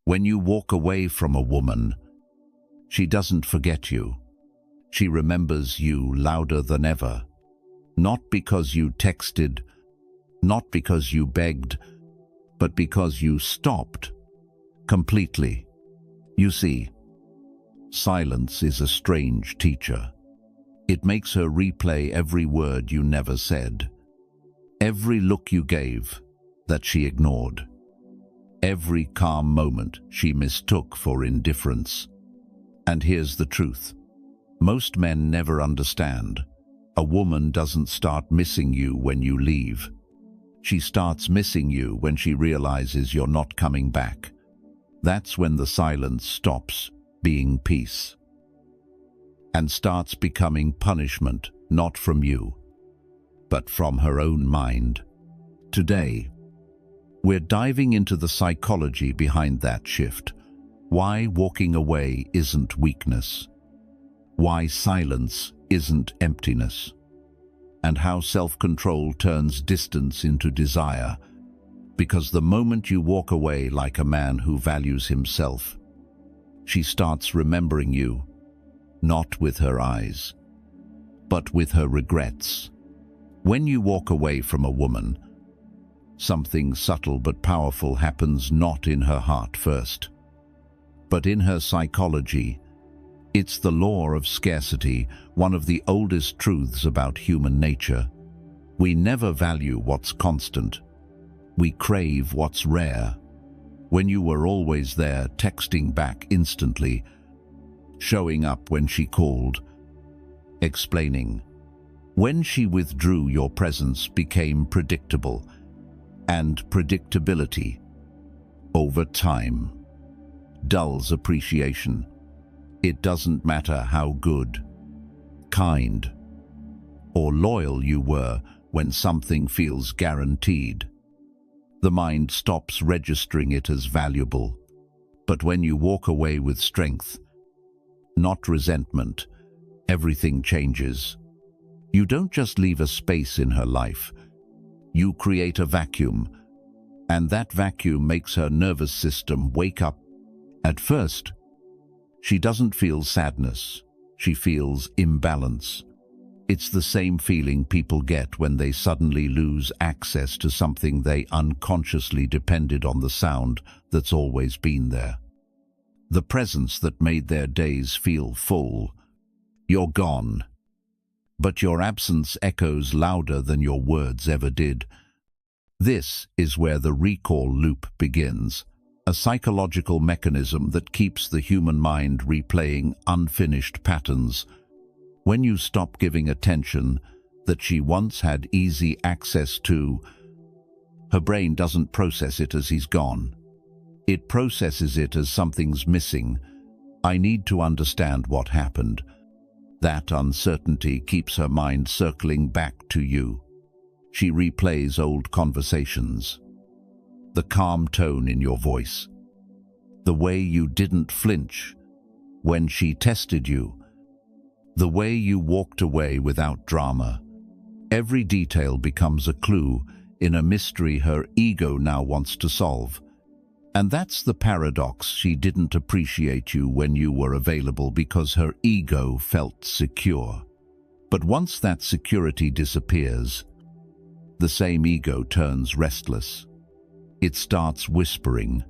When you walk away from a woman, she doesn't forget you. She remembers you louder than ever. Not because you texted, not because you begged, but because you stopped completely. You see, silence is a strange teacher. It makes her replay every word you never said, every look you gave that she ignored, every calm moment she mistook for indifference. And here's the truth. Most men never understand. A woman doesn't start missing you when you leave. She starts missing you when she realizes you're not coming back. That's when the silence stops being peace and starts becoming punishment, not from you, but from her own mind. Today, we're diving into the psychology behind that shift. Why walking away isn't weakness. Why silence isn't emptiness. And how self-control turns distance into desire. Because the moment you walk away like a man who values himself, she starts remembering you, not with her eyes, but with her regrets. When you walk away from a woman, something subtle but powerful happens, not in her heart first, but in her psychology. It's the law of scarcity, one of the oldest truths about human nature. We never value what's constant. We crave what's rare. When you were always there, texting back instantly, showing up when she called, explaining. When she withdrew, your presence became predictable, and predictability, over time, dulls appreciation. It doesn't matter how good, kind, or loyal you were when something feels guaranteed. The mind stops registering it as valuable. But when you walk away with strength, not resentment, everything changes. You don't just leave a space in her life. You create a vacuum, and that vacuum makes her nervous system wake up. At first, she doesn't feel sadness. She feels imbalance. It's the same feeling people get when they suddenly lose access to something they unconsciously depended on, the sound that's always been there. The presence that made their days feel full. You're gone. But your absence echoes louder than your words ever did. This is where the recall loop begins. A psychological mechanism that keeps the human mind replaying unfinished patterns. When you stop giving attention that she once had easy access to, her brain doesn't process it as he's gone. It processes it as something's missing. I need to understand what happened. That uncertainty keeps her mind circling back to you. She replays old conversations. The calm tone in your voice, the way you didn't flinch when she tested you, the way you walked away without drama. Every detail becomes a clue in a mystery her ego now wants to solve. And that's the paradox. She didn't appreciate you when you were available because her ego felt secure. But once that security disappears, the same ego turns restless. It starts whispering.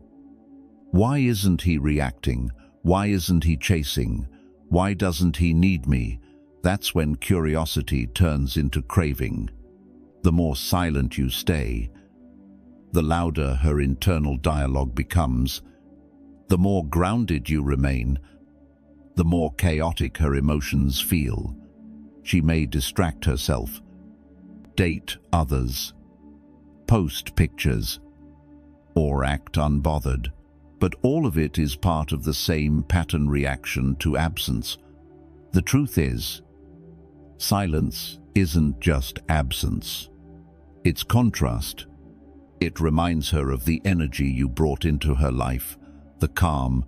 Why isn't he reacting? Why isn't he chasing? Why doesn't he need me? That's when curiosity turns into craving. The more silent you stay, the louder her internal dialogue becomes. The more grounded you remain, the more chaotic her emotions feel. She may distract herself, date others, post pictures, or act unbothered, but all of it is part of the same pattern reaction to absence. The truth is, silence isn't just absence. It's contrast. It reminds her of the energy you brought into her life, the calm,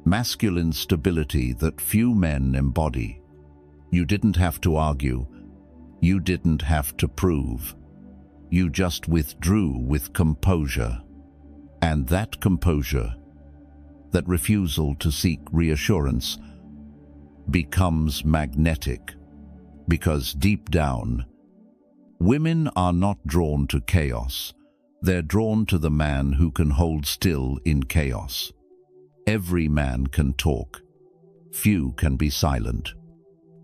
masculine stability that few men embody. You didn't have to argue. You didn't have to prove. You just withdrew with composure. And that composure that refusal to seek reassurance becomes magnetic, because deep down, women are not drawn to chaos. They're drawn to the man who can hold still in chaos. Every man can talk. Few can be silent.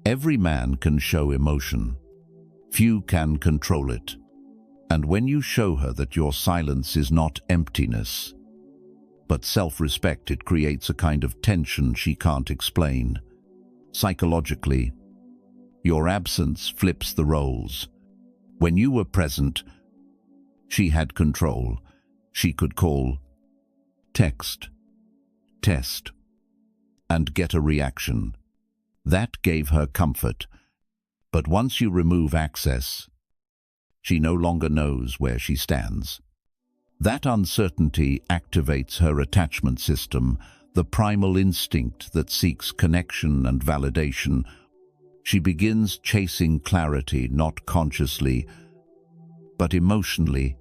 Every man can show emotion. Few can control it. And when you show her that your silence is not emptiness, but self-respect, it creates a kind of tension she can't explain. Psychologically, your absence flips the roles. When you were present, she had control. She could call, text, test, and get a reaction. That gave her comfort. But once you remove access, she no longer knows where she stands. That uncertainty activates her attachment system, the primal instinct that seeks connection and validation. She begins chasing clarity, not consciously, but emotionally.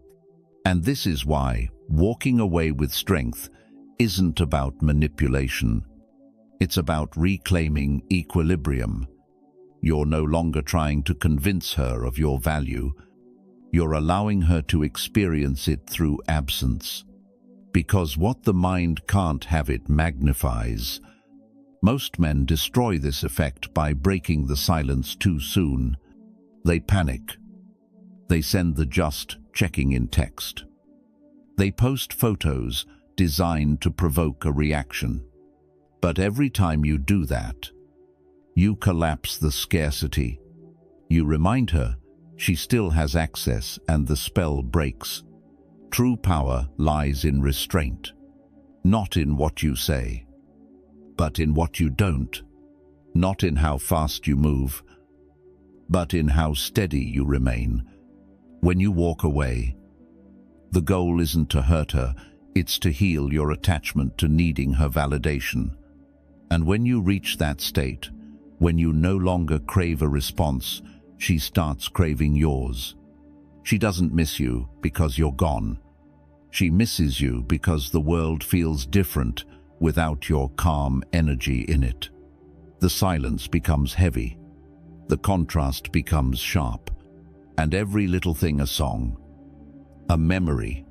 And this is why walking away with strength isn't about manipulation. It's about reclaiming equilibrium. You're no longer trying to convince her of your value. You're allowing her to experience it through absence. Because what the mind can't have, it magnifies. Most men destroy this effect by breaking the silence too soon. They panic. They send the just checking in text. They post photos designed to provoke a reaction. But every time you do that, you collapse the scarcity. You remind her she still has access, and the spell breaks. True power lies in restraint, not in what you say, but in what you don't, not in how fast you move, but in how steady you remain. When you walk away, the goal isn't to hurt her, it's to heal your attachment to needing her validation. And when you reach that state, when you no longer crave a response, she starts craving yours. She doesn't miss you because you're gone. She misses you because the world feels different without your calm energy in it. The silence becomes heavy. The contrast becomes sharp. And every little thing a song, a memory,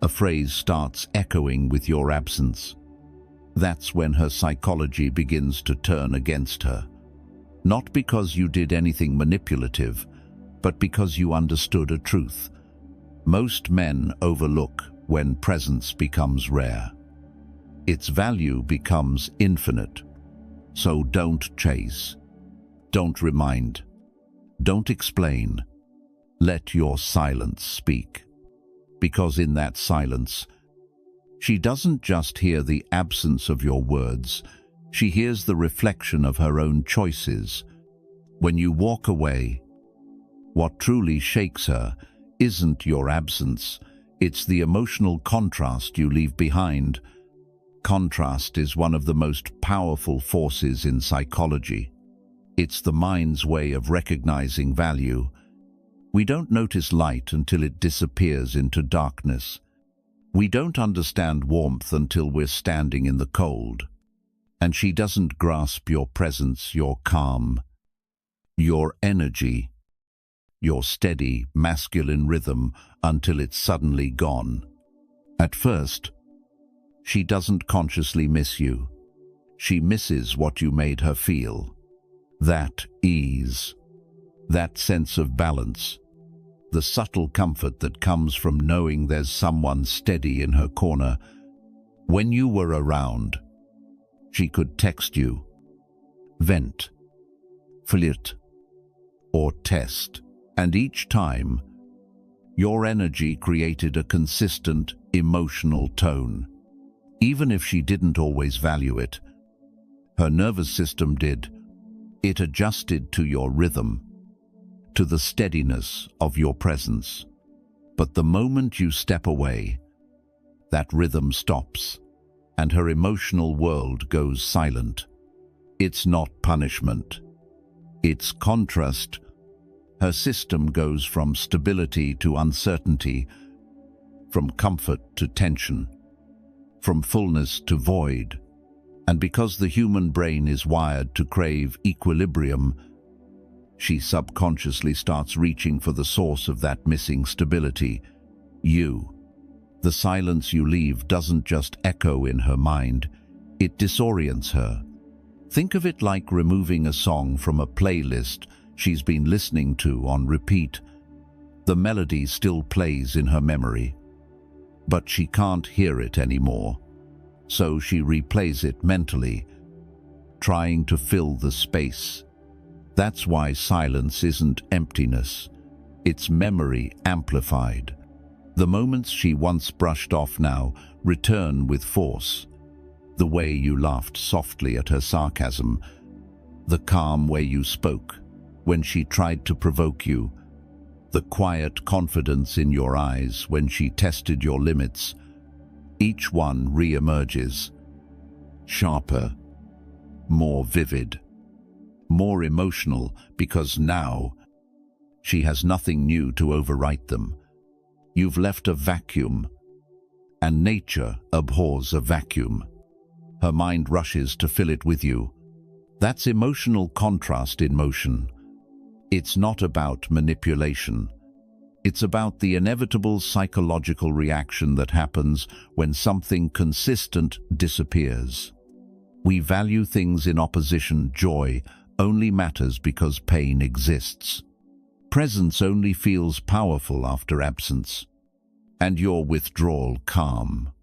a phrase starts echoing with your absence. That's when her psychology begins to turn against her. Not because you did anything manipulative, but because you understood a truth. Most men overlook when presence becomes rare. Its value becomes infinite. So don't chase. Don't remind. Don't explain. Let your silence speak. Because in that silence, she doesn't just hear the absence of your words, she hears the reflection of her own choices. When you walk away, what truly shakes her isn't your absence, it's the emotional contrast you leave behind. Contrast is one of the most powerful forces in psychology. It's the mind's way of recognizing value. We don't notice light until it disappears into darkness. We don't understand warmth until we're standing in the cold. And she doesn't grasp your presence, your calm, your energy, your steady, masculine rhythm until it's suddenly gone. At first, she doesn't consciously miss you. She misses what you made her feel. That ease, that sense of balance, the subtle comfort that comes from knowing there's someone steady in her corner. When you were around, she could text you, vent, flirt, or test, and each time, your energy created a consistent emotional tone. Even if she didn't always value it, her nervous system did. It adjusted to your rhythm, to the steadiness of your presence. But the moment you step away, that rhythm stops, and her emotional world goes silent. It's not punishment. It's contrast. Her system goes from stability to uncertainty, from comfort to tension, from fullness to void. And because the human brain is wired to crave equilibrium, she subconsciously starts reaching for the source of that missing stability, you. The silence you leave doesn't just echo in her mind, it disorients her. Think of it like removing a song from a playlist she's been listening to on repeat. The melody still plays in her memory, but she can't hear it anymore. So she replays it mentally, trying to fill the space. That's why silence isn't emptiness, it's memory amplified. The moments she once brushed off now return with force. The way you laughed softly at her sarcasm, the calm way you spoke when she tried to provoke you, the quiet confidence in your eyes when she tested your limits. Each one re-emerges, sharper, more vivid, more emotional, because now she has nothing new to overwrite them. You've left a vacuum, and nature abhors a vacuum. Her mind rushes to fill it with you. That's emotional contrast in motion. It's not about manipulation. It's about the inevitable psychological reaction that happens when something consistent disappears. We value things in opposition. Joy only matters because pain exists. Presence only feels powerful after absence. And your withdrawal calm,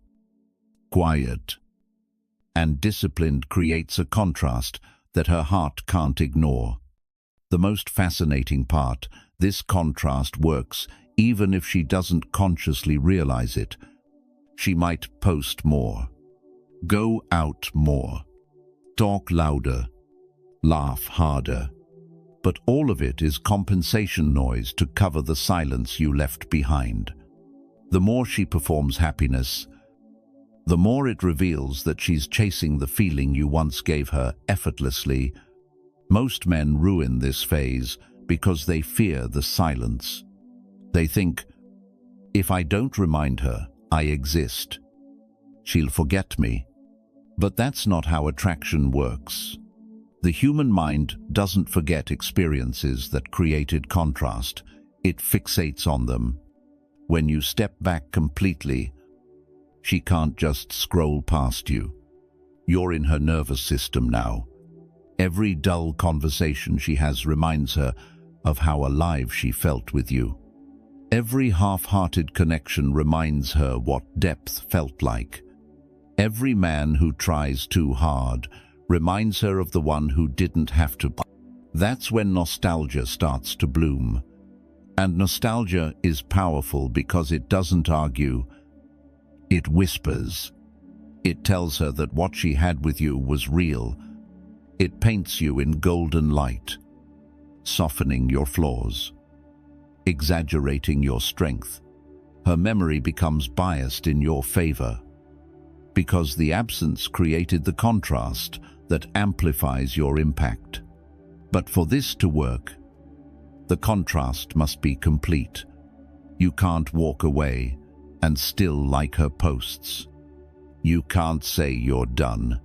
quiet, and disciplined creates a contrast that her heart can't ignore. The most fascinating part, this contrast works even if she doesn't consciously realize it. She might post more, go out more, talk louder, laugh harder, but all of it is compensation noise to cover the silence you left behind. The more she performs happiness, the more it reveals that she's chasing the feeling you once gave her effortlessly. Most men ruin this phase because they fear the silence. They think, if I don't remind her I exist, she'll forget me. But that's not how attraction works. The human mind doesn't forget experiences that created contrast. It fixates on them. When you step back completely, she can't just scroll past you. You're in her nervous system now. Every dull conversation she has reminds her of how alive she felt with you. Every half-hearted connection reminds her what depth felt like. Every man who tries too hard reminds her of the one who didn't have to. That's when nostalgia starts to bloom. And nostalgia is powerful because it doesn't argue, it whispers. It tells her that what she had with you was real. It paints you in golden light, softening your flaws, exaggerating your strength. Her memory becomes biased in your favor, because the absence created the contrast that amplifies your impact. But for this to work, the contrast must be complete. You can't walk away and still like her posts. You can't say you're done,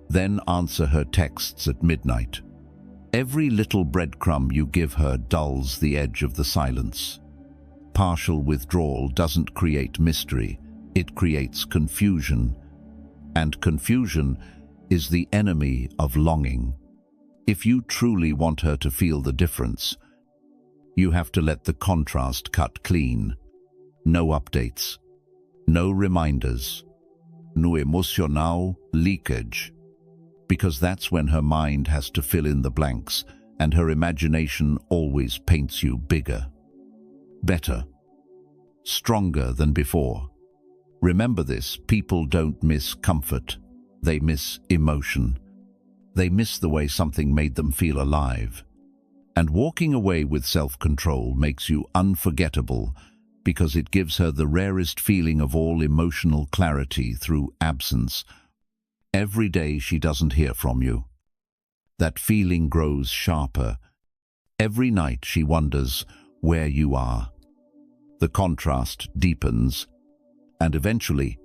then answer her texts at midnight. Every little breadcrumb you give her dulls the edge of the silence. Partial withdrawal doesn't create mystery, it creates confusion. And confusion is the enemy of longing. If you truly want her to feel the difference, you have to let the contrast cut clean. No updates, no reminders, no emotional leakage. Because that's when her mind has to fill in the blanks, and her imagination always paints you bigger, better, stronger than before. Remember this, people don't miss comfort, they miss emotion. They miss the way something made them feel alive. And walking away with self-control makes you unforgettable because it gives her the rarest feeling of all emotional clarity through absence. Every day she doesn't hear from you, that feeling grows sharper. Every night she wonders where you are. The contrast deepens, and eventually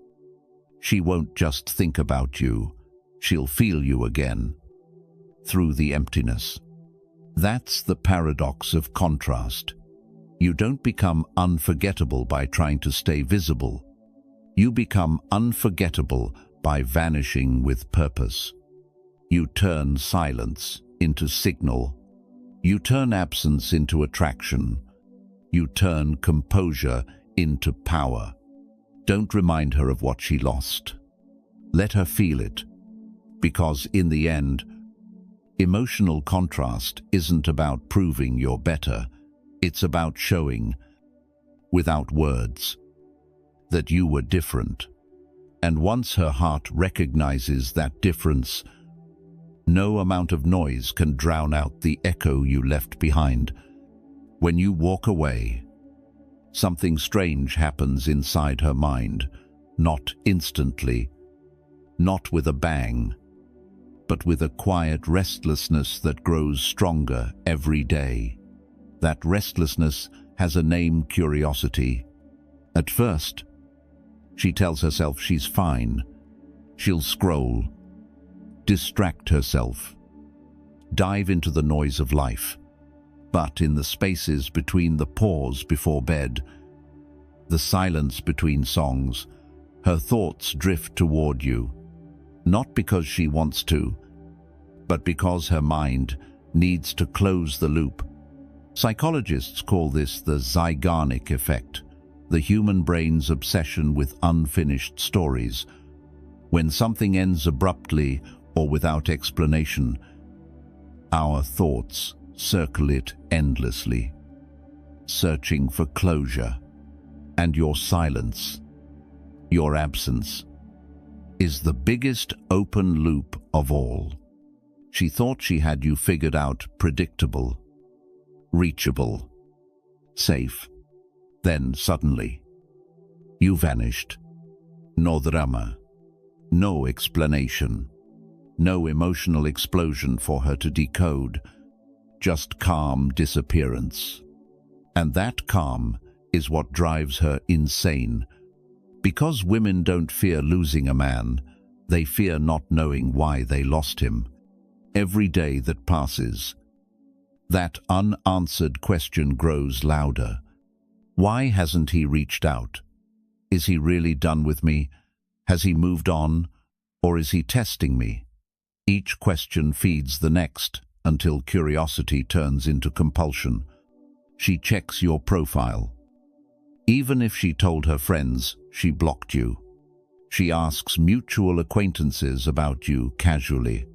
She won't just think about you, she'll feel you again, through the emptiness. That's the paradox of contrast. You don't become unforgettable by trying to stay visible. You become unforgettable by vanishing with purpose. You turn silence into signal. You turn absence into attraction. You turn composure into power. Don't remind her of what she lost. Let her feel it, because in the end, emotional contrast isn't about proving you're better. It's about showing, without words, that you were different. And once her heart recognizes that difference, no amount of noise can drown out the echo you left behind. When you walk away, something strange happens inside her mind, not instantly, not with a bang, but with a quiet restlessness that grows stronger every day. That restlessness has a name: curiosity. At first, she tells herself she's fine. She'll scroll, distract herself, dive into the noise of life. But in the spaces between the pause before bed, the silence between songs, her thoughts drift toward you, not because she wants to, but because her mind needs to close the loop. Psychologists call this the Zeigarnik effect, the human brain's obsession with unfinished stories. When something ends abruptly or without explanation, our thoughts circle it endlessly, searching for closure. And your silence, your absence, is the biggest open loop of all. She thought she had you figured out: predictable, reachable, safe. Then suddenly, you vanished. No drama, no explanation, no emotional explosion for her to decode, just calm disappearance. And that calm is what drives her insane. Because women don't fear losing a man, they fear not knowing why they lost him. Every day that passes, that unanswered question grows louder. Why hasn't he reached out? Is he really done with me? Has he moved on? Or is he testing me? Each question feeds the next until curiosity turns into compulsion. She checks your profile. Even if she told her friends she blocked you, she asks mutual acquaintances about you casually.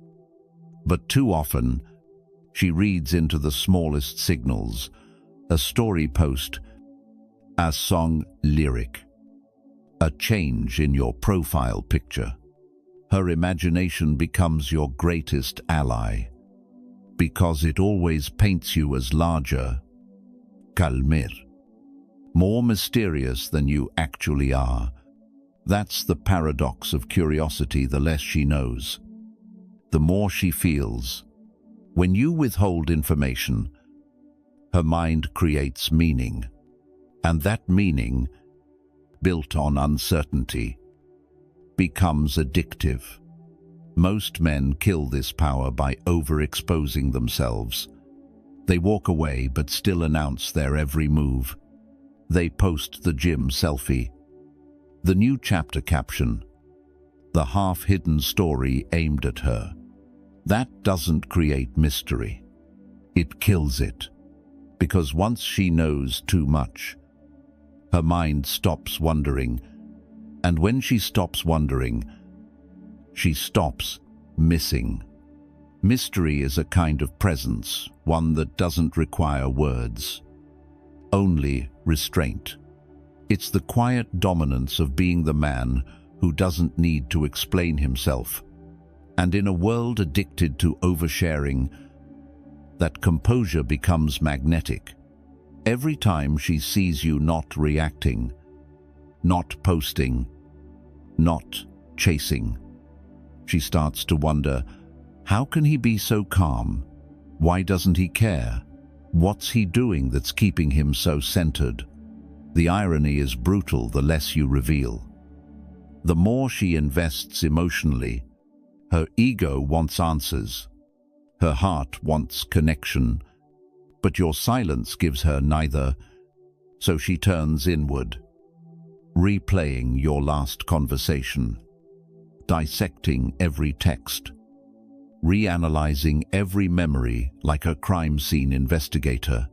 But too often, she reads into the smallest signals: a story post, a song lyric, a change in your profile picture. Her imagination becomes your greatest ally, because it always paints you as larger, calmer, more mysterious than you actually are. That's the paradox of curiosity. The less she knows, the more she feels. When you withhold information, her mind creates meaning, and that meaning, built on uncertainty, becomes addictive. Most men kill this power by overexposing themselves. They walk away but still announce their every move. They post the gym selfie, the new chapter caption, the half-hidden story aimed at her. That doesn't create mystery. It kills it. Because once she knows too much, her mind stops wondering. And when she stops wondering, she stops missing. Mystery is a kind of presence, one that doesn't require words, only restraint. It's the quiet dominance of being the man who doesn't need to explain himself. And in a world addicted to oversharing, that composure becomes magnetic. Every time she sees you not reacting, not posting, not chasing, she starts to wonder, how can he be so calm? Why doesn't he care? What's he doing that's keeping him so centered? The irony is brutal the less you reveal. The more she invests emotionally, her ego wants answers. Her heart wants connection, but your silence gives her neither, so she turns inward, replaying your last conversation, dissecting every text, reanalyzing every memory like a crime scene investigator.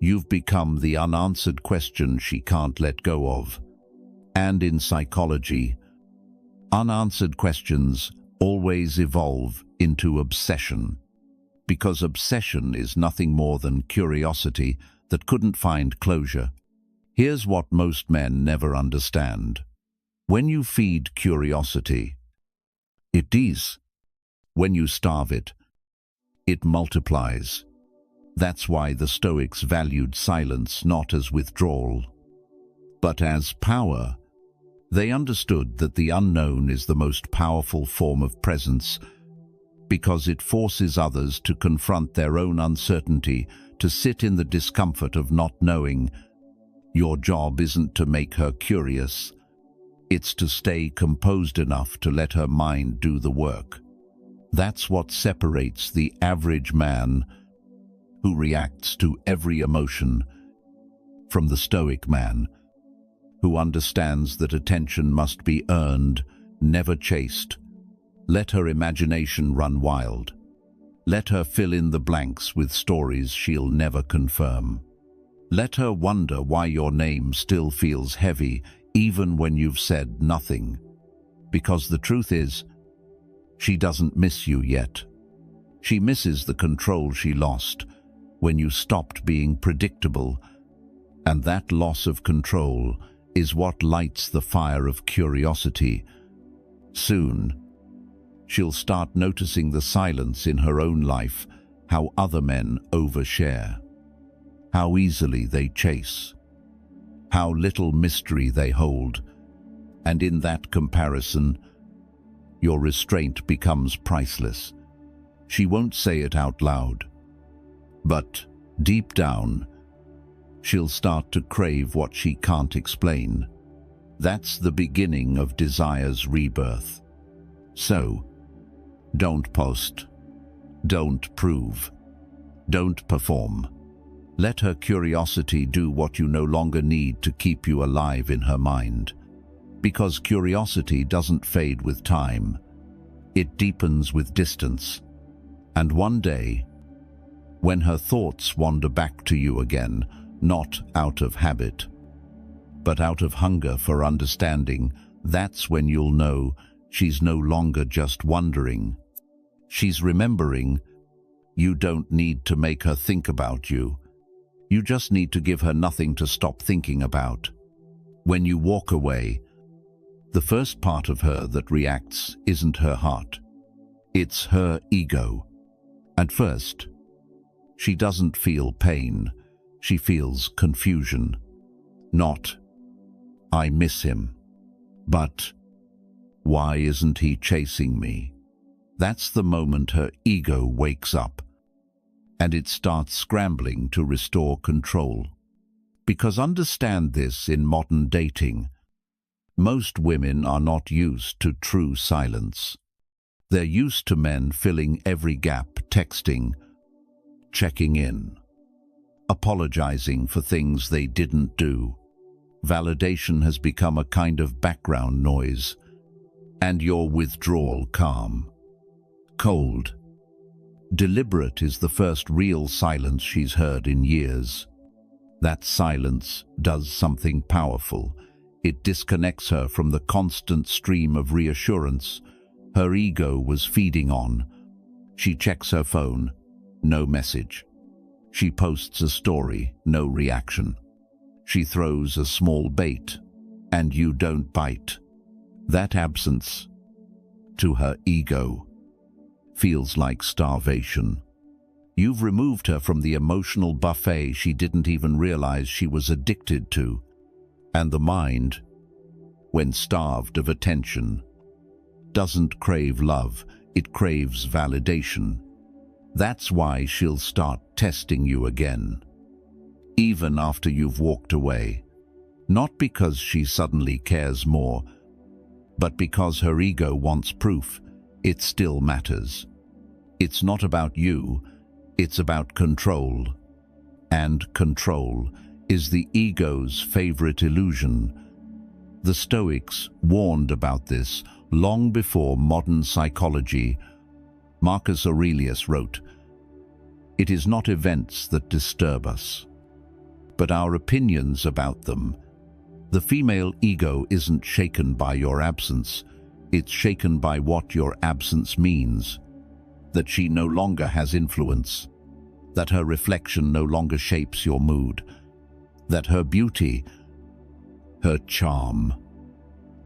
You've become the unanswered question she can't let go of. And in psychology, unanswered questions always evolve into obsession, because obsession is nothing more than curiosity that couldn't find closure. Here's what most men never understand. When you feed curiosity, it is. When you starve it, it multiplies. That's why the Stoics valued silence not as withdrawal, but as power. They understood that the unknown is the most powerful form of presence because it forces others to confront their own uncertainty, to sit in the discomfort of not knowing. Your job isn't to make her curious. It's to stay composed enough to let her mind do the work. That's what separates the average man who reacts to every emotion from the Stoic man who understands that attention must be earned, never chased. Let her imagination run wild. Let her fill in the blanks with stories she'll never confirm. Let her wonder why your name still feels heavy even when you've said nothing. Because the truth is, she doesn't miss you yet. She misses the control she lost when you stopped being predictable, and that loss of control is what lights the fire of curiosity. Soon, she'll start noticing the silence in her own life, how other men overshare, how easily they chase, how little mystery they hold, and in that comparison, your restraint becomes priceless. She won't say it out loud, but deep down, she'll start to crave what she can't explain. That's the beginning of desire's rebirth. So, don't post, don't prove, don't perform. Let her curiosity do what you no longer need to keep you alive in her mind. Because curiosity doesn't fade with time, it deepens with distance. And one day, when her thoughts wander back to you again, not out of habit, but out of hunger for understanding, that's when you'll know she's no longer just wondering. She's remembering. You don't need to make her think about you. You just need to give her nothing to stop thinking about. When you walk away, the first part of her that reacts isn't her heart. It's her ego. At first, she doesn't feel pain. She feels confusion. Not, I miss him, but why isn't he chasing me? That's the moment her ego wakes up, and it starts scrambling to restore control. Because understand this, in modern dating, most women are not used to true silence. They're used to men filling every gap, texting, checking in, apologizing for things they didn't do. Validation has become a kind of background noise, and your withdrawal calm. Cold, deliberate is the first real silence she's heard in years. That silence does something powerful. It disconnects her from the constant stream of reassurance her ego was feeding on. She checks her phone, no message. She posts a story, no reaction. She throws a small bait, and you don't bite. That absence, to her ego, feels like starvation. You've removed her from the emotional buffet she didn't even realize she was addicted to. And the mind, when starved of attention, doesn't crave love, it craves validation. That's why she'll start testing you again, even after you've walked away. Not because she suddenly cares more, But because her ego wants proof, it still matters. It's not about you, it's about control. And control is the ego's favorite illusion. The Stoics warned about this long before modern psychology. Marcus Aurelius wrote, "It is not events that disturb us, but our opinions about them." The female ego isn't shaken by your absence, it's shaken by what your absence means. That she no longer has influence, that her reflection no longer shapes your mood, that her beauty, her charm,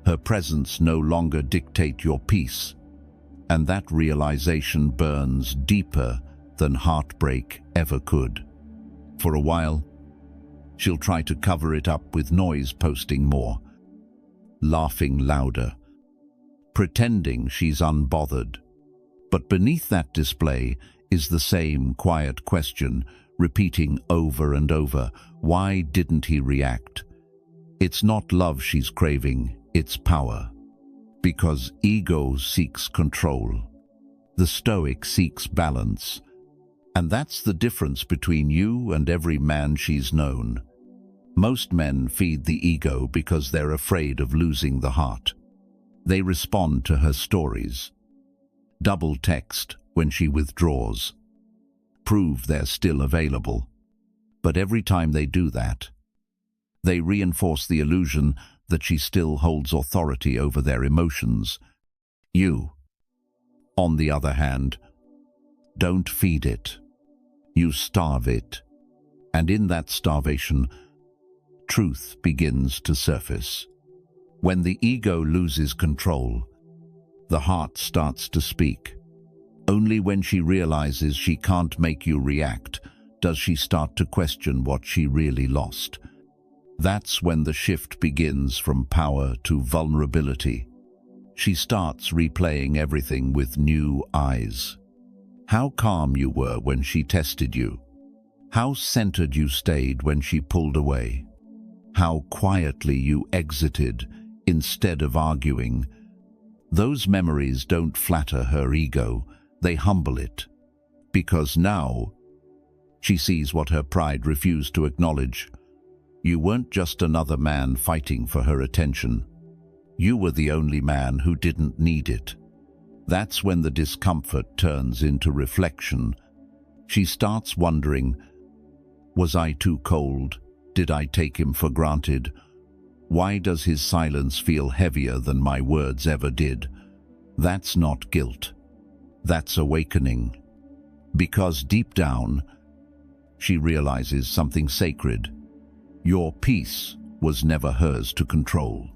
her presence no longer dictate your peace. And that realization burns deeper than heartbreak ever could. For a while, she'll try to cover it up with noise, posting more, laughing louder, pretending she's unbothered. But beneath that display is the same quiet question, repeating over and over, why didn't he react? It's not love she's craving, it's power. Because ego seeks control. The Stoic seeks balance. And that's the difference between you and every man she's known. Most men feed the ego because they're afraid of losing the heart. They respond to her stories. Double text when she withdraws. Prove they're still available. But every time they do that, they reinforce the illusion that she still holds authority over their emotions. You, on the other hand, don't feed it. You starve it. And in that starvation, truth begins to surface. When the ego loses control, the heart starts to speak. Only when she realizes she can't make you react does she start to question what she really lost. That's when the shift begins from power to vulnerability. She starts replaying everything with new eyes. How calm you were when she tested you. How centered you stayed when she pulled away. How quietly you exited instead of arguing. Those memories don't flatter her ego, they humble it. Because now, she sees what her pride refused to acknowledge. You weren't just another man fighting for her attention. You were the only man who didn't need it. That's when the discomfort turns into reflection. She starts wondering, was I too cold? Did I take him for granted? Why does his silence feel heavier than my words ever did? That's not guilt. That's awakening. Because deep down, she realizes something sacred. Your peace was never hers to control.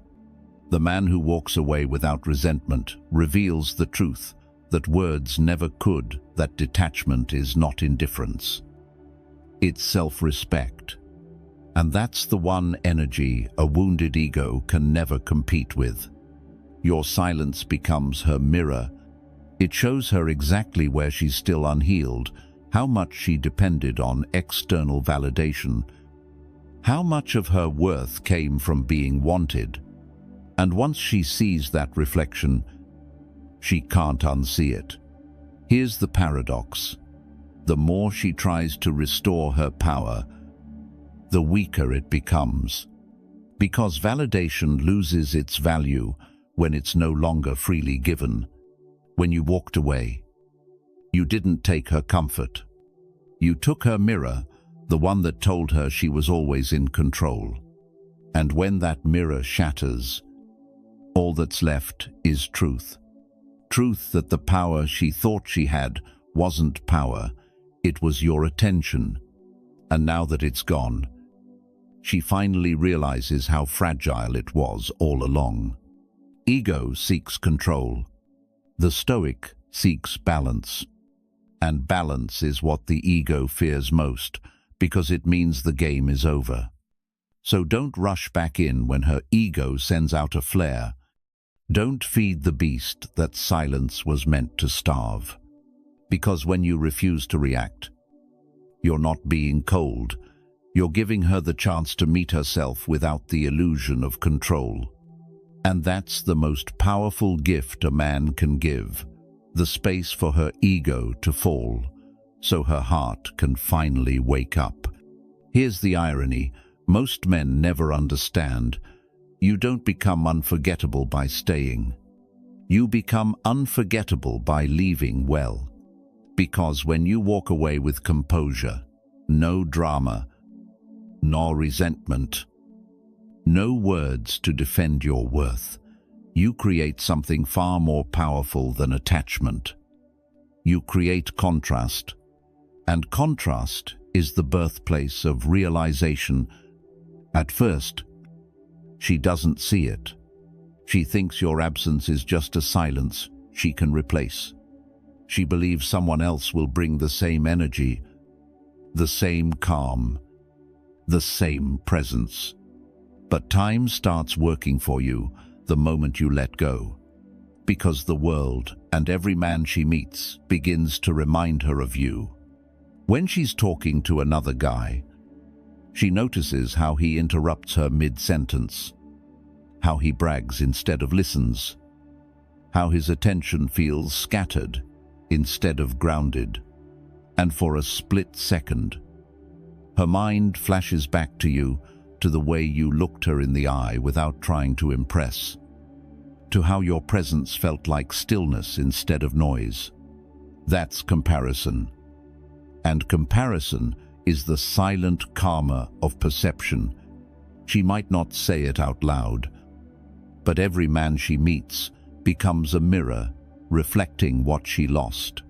The man who walks away without resentment reveals the truth that words never could, that detachment is not indifference. It's self-respect. And that's the one energy a wounded ego can never compete with. Your silence becomes her mirror. It shows her exactly where she's still unhealed, how much she depended on external validation, how much of her worth came from being wanted. And once she sees that reflection, she can't unsee it. Here's the paradox. The more she tries to restore her power, the weaker it becomes. Because validation loses its value when it's no longer freely given. When you walked away, you didn't take her comfort. You took her mirror, the one that told her she was always in control. And when that mirror shatters, all that's left is truth. Truth that the power she thought she had wasn't power, it was your attention. And now that it's gone, she finally realizes how fragile it was all along. Ego seeks control. The Stoic seeks balance. And balance is what the ego fears most, because it means the game is over. So don't rush back in when her ego sends out a flare. Don't feed the beast that silence was meant to starve. Because when you refuse to react, you're not being cold. You're giving her the chance to meet herself without the illusion of control. And that's the most powerful gift a man can give, the space for her ego to fall, so her heart can finally wake up. Here's the irony: most men never understand. You don't become unforgettable by staying. You become unforgettable by leaving well. Because when you walk away with composure, no drama, nor resentment, no words to defend your worth, you create something far more powerful than attachment. You create contrast, and contrast is the birthplace of realization. At first, she doesn't see it. She thinks your absence is just a silence she can replace. She believes someone else will bring the same energy, the same calm, the same presence. But time starts working for you the moment you let go, because the world and every man she meets begins to remind her of you. When she's talking to another guy, she notices how he interrupts her mid-sentence, how he brags instead of listens, how his attention feels scattered instead of grounded. And for a split second, her mind flashes back to you, to the way you looked her in the eye without trying to impress, to how your presence felt like stillness instead of noise. That's comparison. And comparison is the silent karma of perception. She might not say it out loud, but every man she meets becomes a mirror reflecting what she lost.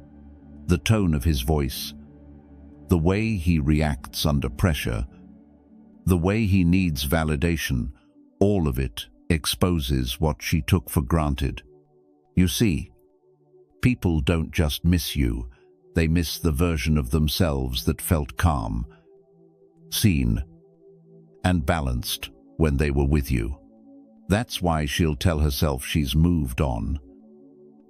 The tone of his voice, the way he reacts under pressure, the way he needs validation, all of it exposes what she took for granted. You see, people don't just miss you, they miss the version of themselves that felt calm, seen, and balanced when they were with you. That's why she'll tell herself she's moved on.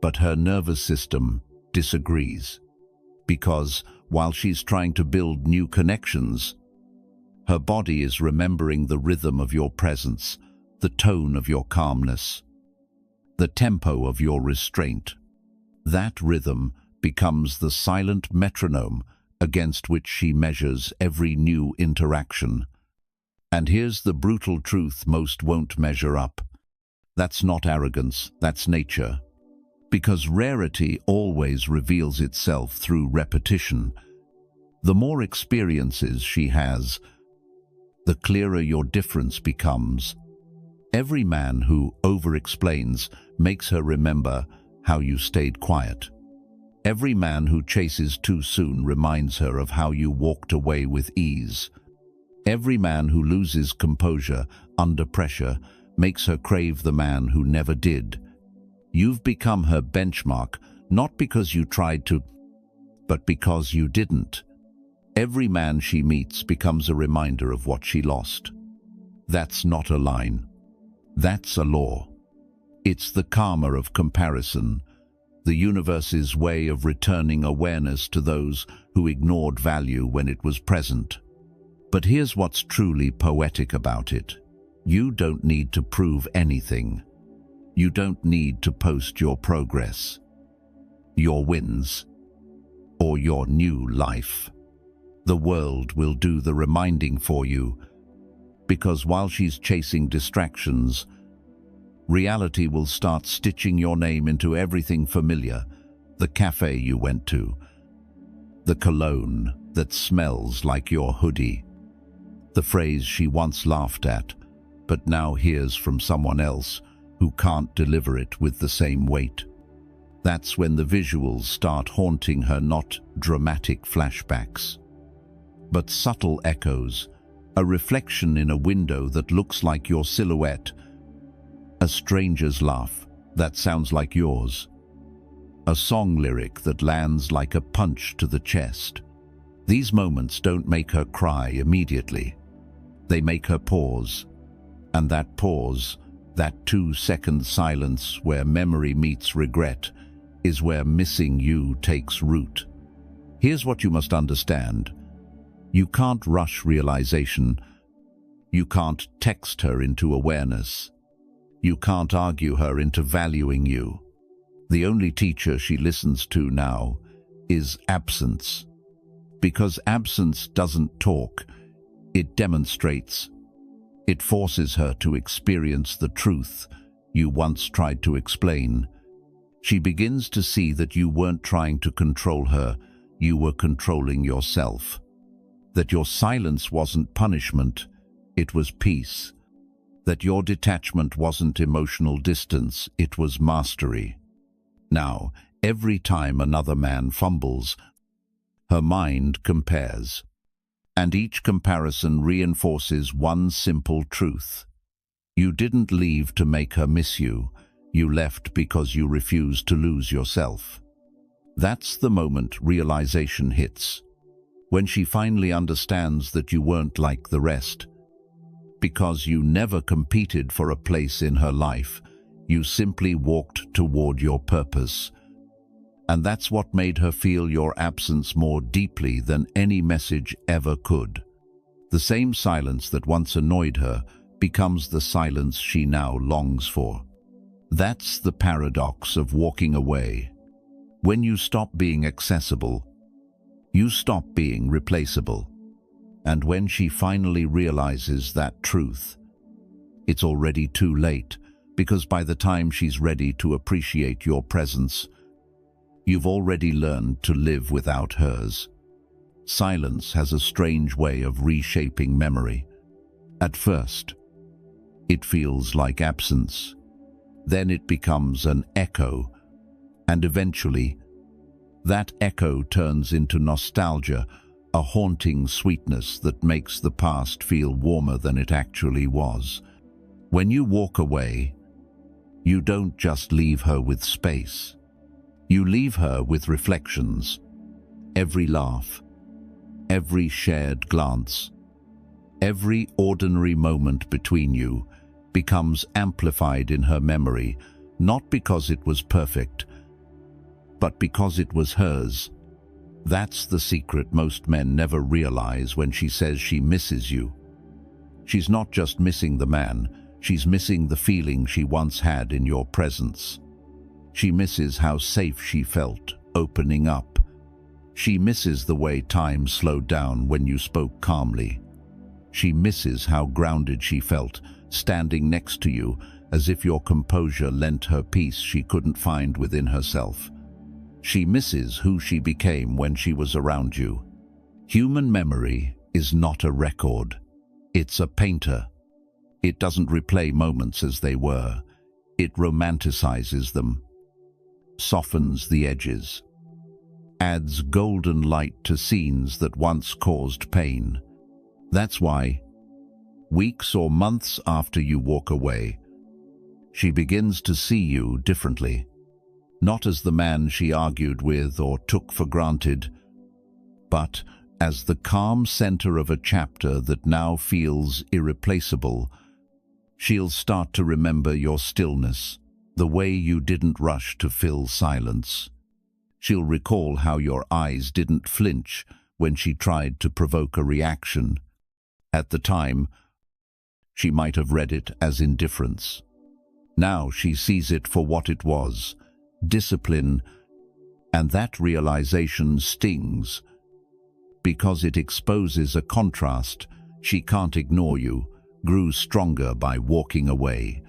But her nervous system disagrees, because while she's trying to build new connections, her body is remembering the rhythm of your presence, the tone of your calmness, the tempo of your restraint. That rhythm becomes the silent metronome against which she measures every new interaction. And here's the brutal truth most won't measure up. That's not arrogance, that's nature. Because rarity always reveals itself through repetition. The more experiences she has, the clearer your difference becomes. Every man who over-explains makes her remember how you stayed quiet. Every man who chases too soon reminds her of how you walked away with ease. Every man who loses composure under pressure makes her crave the man who never did. You've become her benchmark, not because you tried to, but because you didn't. Every man she meets becomes a reminder of what she lost. That's not a line. That's a law. It's the karma of comparison, the universe's way of returning awareness to those who ignored value when it was present. But here's what's truly poetic about it. You don't need to prove anything. You don't need to post your progress, your wins, or your new life. The world will do the reminding for you, because while she's chasing distractions, reality will start stitching your name into everything familiar: the cafe you went to, the cologne that smells like your hoodie, the phrase she once laughed at, but now hears from someone else who can't deliver it with the same weight. That's when the visuals start haunting her, not dramatic flashbacks, but subtle echoes, a reflection in a window that looks like your silhouette, a stranger's laugh that sounds like yours, a song lyric that lands like a punch to the chest. These moments don't make her cry immediately. They make her pause, and that pause, that 2-second silence where memory meets regret, is where missing you takes root. Here's what you must understand. You can't rush realization. You can't text her into awareness. You can't argue her into valuing you. The only teacher she listens to now is absence. Because absence doesn't talk, it demonstrates. It forces her to experience the truth you once tried to explain. She begins to see that you weren't trying to control her, you were controlling yourself. That your silence wasn't punishment, it was peace. That your detachment wasn't emotional distance, it was mastery. Now, every time another man fumbles, her mind compares. And each comparison reinforces one simple truth. You didn't leave to make her miss you. You left because you refused to lose yourself. That's the moment realization hits. When she finally understands that you weren't like the rest. Because you never competed for a place in her life, you simply walked toward your purpose. And that's what made her feel your absence more deeply than any message ever could. The same silence that once annoyed her becomes the silence she now longs for. That's the paradox of walking away. When you stop being accessible, you stop being replaceable. And when she finally realizes that truth, it's already too late, because by the time she's ready to appreciate your presence, you've already learned to live without hers. Silence has a strange way of reshaping memory. At first, it feels like absence. Then it becomes an echo, and eventually, that echo turns into nostalgia, a haunting sweetness that makes the past feel warmer than it actually was. When you walk away, you don't just leave her with space. You leave her with reflections. Every laugh, every shared glance, every ordinary moment between you becomes amplified in her memory, not because it was perfect, but because it was hers. That's the secret most men never realize when she says she misses you. She's not just missing the man, she's missing the feeling she once had in your presence. She misses how safe she felt, opening up. She misses the way time slowed down when you spoke calmly. She misses how grounded she felt, standing next to you, as if your composure lent her peace she couldn't find within herself. She misses who she became when she was around you. Human memory is not a record. It's a painter. It doesn't replay moments as they were. It romanticizes them, softens the edges, adds golden light to scenes that once caused pain. That's why, weeks or months after you walk away, she begins to see you differently. Not as the man she argued with or took for granted, but as the calm center of a chapter that now feels irreplaceable. She'll start to remember your stillness, the way you didn't rush to fill silence. She'll recall how your eyes didn't flinch when she tried to provoke a reaction. At the time, she might have read it as indifference. Now she sees it for what it was, discipline, and that realization stings because it exposes a contrast. She can't ignore you, grew stronger by walking away,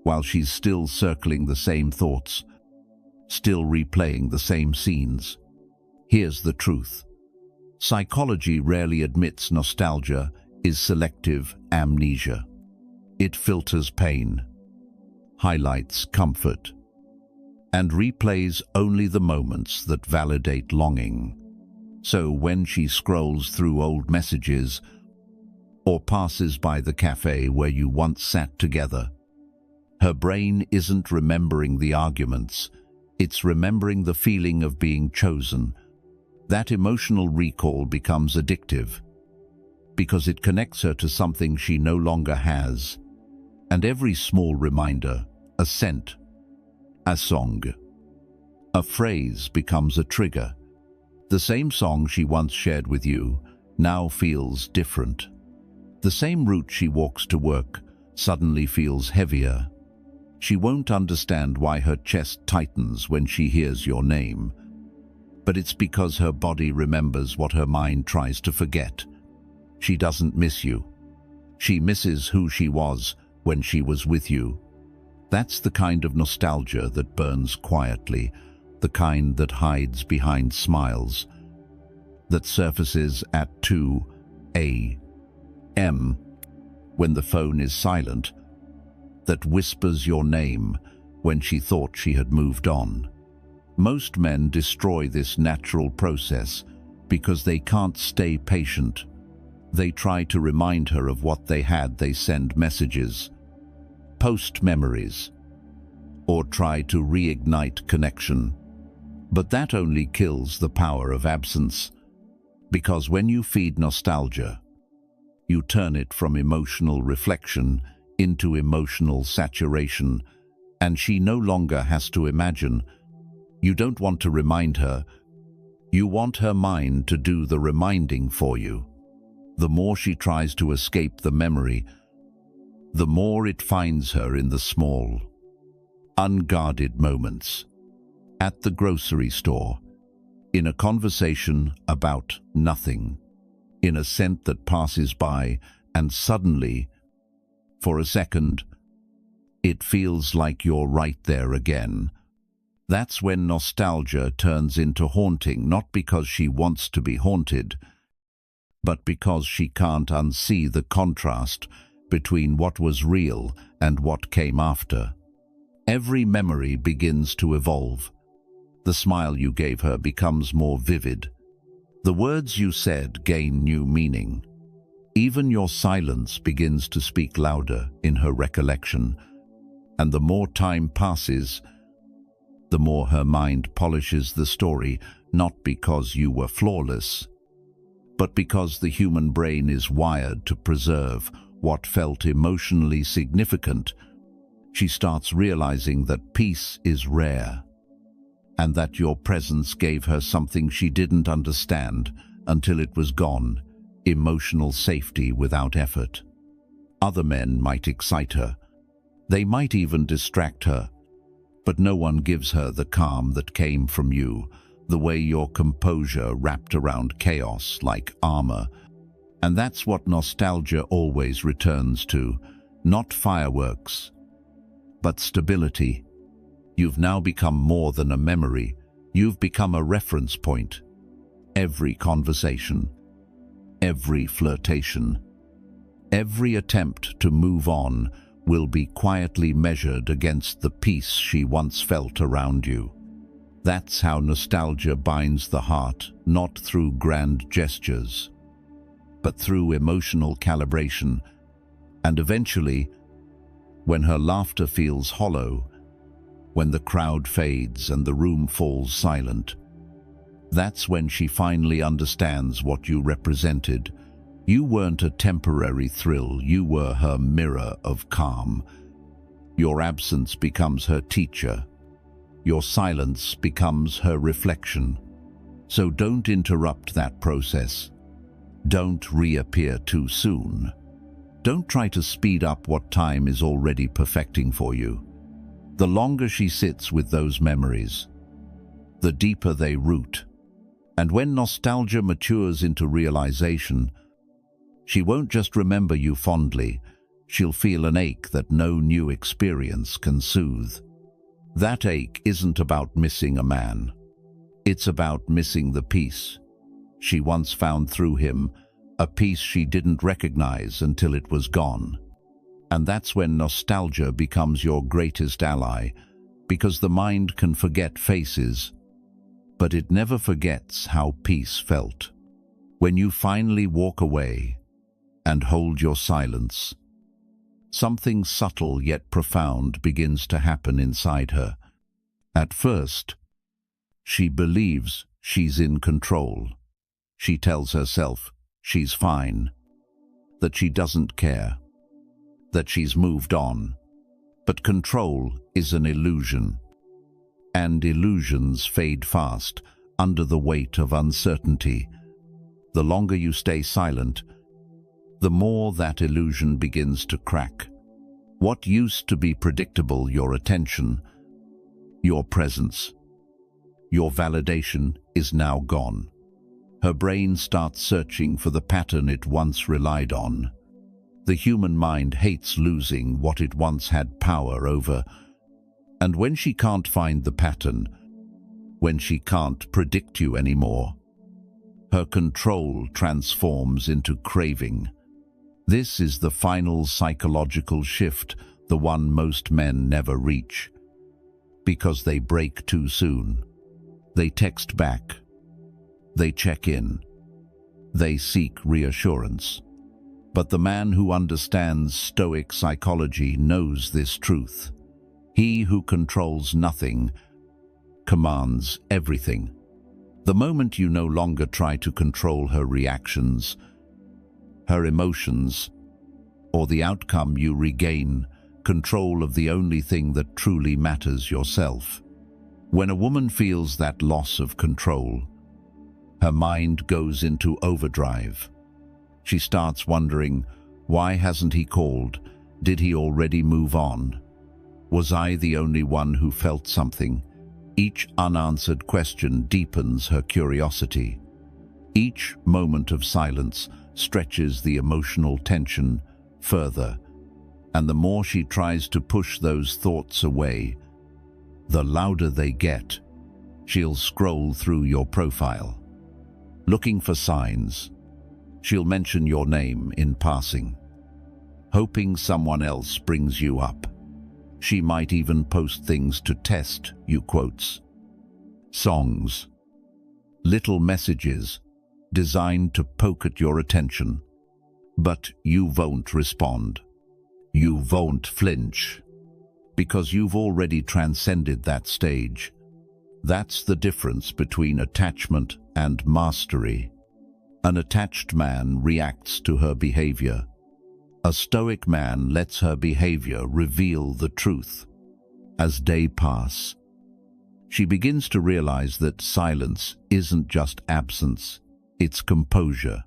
while she's still circling the same thoughts, still replaying the same scenes. Here's the truth. Psychology rarely admits nostalgia is selective amnesia. It filters pain, highlights comfort, and replays only the moments that validate longing. So when she scrolls through old messages or passes by the cafe where you once sat together, her brain isn't remembering the arguments, it's remembering the feeling of being chosen. That emotional recall becomes addictive because it connects her to something she no longer has. And every small reminder, a scent, a song, a phrase becomes a trigger. The same song she once shared with you now feels different. The same route she walks to work suddenly feels heavier, She won't understand why her chest tightens when she hears your name, but it's because her body remembers what her mind tries to forget. She doesn't miss you. She misses who she was when she was with you. That's the kind of nostalgia that burns quietly, the kind that hides behind smiles, that surfaces at 2 a.m. when the phone is silent, that whispers your name when she thought she had moved on. Most men destroy this natural process because they can't stay patient. They try to remind her of what they had. They send messages, post memories, or try to reignite connection. But that only kills the power of absence, because when you feed nostalgia, you turn it from emotional reflection into emotional saturation, and she no longer has to imagine. You don't want to remind her. You want her mind to do the reminding for you. The more she tries to escape the memory, the more it finds her in the small, unguarded moments. At the grocery store, in a conversation about nothing, in a scent that passes by, and suddenly, for a second, it feels like you're right there again. That's when nostalgia turns into haunting, not because she wants to be haunted, but because she can't unsee the contrast between what was real and what came after. Every memory begins to evolve. The smile you gave her becomes more vivid. The words you said gain new meaning. Even your silence begins to speak louder in her recollection. And the more time passes, the more her mind polishes the story, not because you were flawless, but because the human brain is wired to preserve what felt emotionally significant. She starts realizing that peace is rare, and that your presence gave her something she didn't understand until it was gone: emotional safety without effort. Other men might excite her. They might even distract her, but no one gives her the calm that came from you, the way your composure wrapped around chaos like armor. And that's what nostalgia always returns to, not fireworks, but stability. You've now become more than a memory. You've become a reference point. Every conversation, every flirtation, every attempt to move on will be quietly measured against the peace she once felt around you. That's how nostalgia binds the heart, not through grand gestures, but through emotional calibration. And eventually, when her laughter feels hollow, when the crowd fades and the room falls silent, that's when she finally understands what you represented. You weren't a temporary thrill, you were her mirror of calm. Your absence becomes her teacher. Your silence becomes her reflection. So don't interrupt that process. Don't reappear too soon. Don't try to speed up what time is already perfecting for you. The longer she sits with those memories, the deeper they root. And when nostalgia matures into realization, she won't just remember you fondly, she'll feel an ache that no new experience can soothe. That ache isn't about missing a man. It's about missing the peace she once found through him, a peace she didn't recognize until it was gone. And that's when nostalgia becomes your greatest ally, because the mind can forget faces, but it never forgets how peace felt. When you finally walk away and hold your silence, something subtle yet profound begins to happen inside her. At first, she believes she's in control. She tells herself she's fine, that she doesn't care, that she's moved on. But control is an illusion, and illusions fade fast under the weight of uncertainty. The longer you stay silent, the more that illusion begins to crack. What used to be predictable, your attention, your presence, your validation, is now gone. Her brain starts searching for the pattern it once relied on. The human mind hates losing what it once had power over, and when she can't find the pattern, when she can't predict you anymore, her control transforms into craving. This is the final psychological shift, the one most men never reach, because they break too soon. They text back, they check in, they seek reassurance. But the man who understands Stoic psychology knows this truth. He who controls nothing commands everything. The moment you no longer try to control her reactions, her emotions, or the outcome, you regain control of the only thing that truly matters, yourself. When a woman feels that loss of control, her mind goes into overdrive. She starts wondering, why hasn't he called? Did he already move on? Was I the only one who felt something? Each unanswered question deepens her curiosity. Each moment of silence stretches the emotional tension further, and the more she tries to push those thoughts away, the louder they get. She'll scroll through your profile, looking for signs. She'll mention your name in passing, hoping someone else brings you up. She might even post things to test you, quotes, songs, little messages designed to poke at your attention. But you won't respond. You won't flinch, because you've already transcended that stage. That's the difference between attachment and mastery. An attached man reacts to her behavior. A Stoic man lets her behavior reveal the truth. As days pass, she begins to realize that silence isn't just absence, it's composure.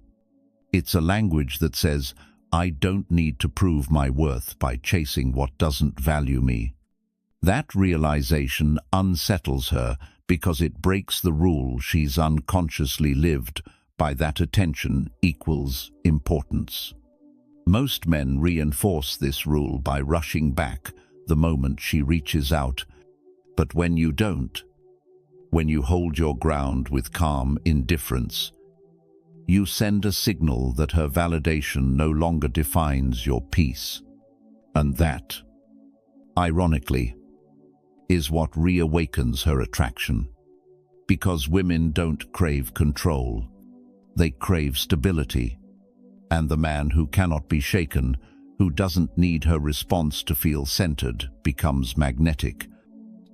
It's a language that says, I don't need to prove my worth by chasing what doesn't value me. That realization unsettles her because it breaks the rule she's unconsciously lived by, that attention equals importance. Most men reinforce this rule by rushing back the moment she reaches out. But when you don't, when you hold your ground with calm indifference, you send a signal that her validation no longer defines your peace. And that, ironically, is what reawakens her attraction. Because women don't crave control, they crave stability. And the man who cannot be shaken, who doesn't need her response to feel centered, becomes magnetic.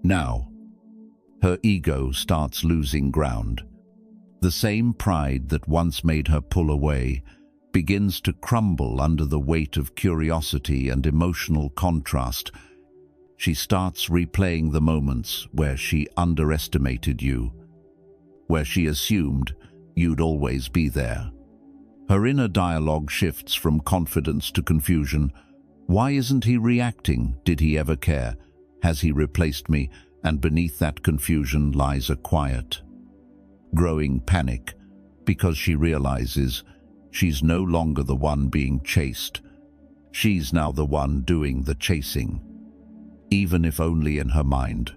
Now, her ego starts losing ground. The same pride that once made her pull away begins to crumble under the weight of curiosity and emotional contrast. She starts replaying the moments where she underestimated you, where she assumed you'd always be there. Her inner dialogue shifts from confidence to confusion. Why isn't he reacting? Did he ever care? Has he replaced me? And beneath that confusion lies a quiet, growing panic, because she realizes she's no longer the one being chased. She's now the one doing the chasing, even if only in her mind.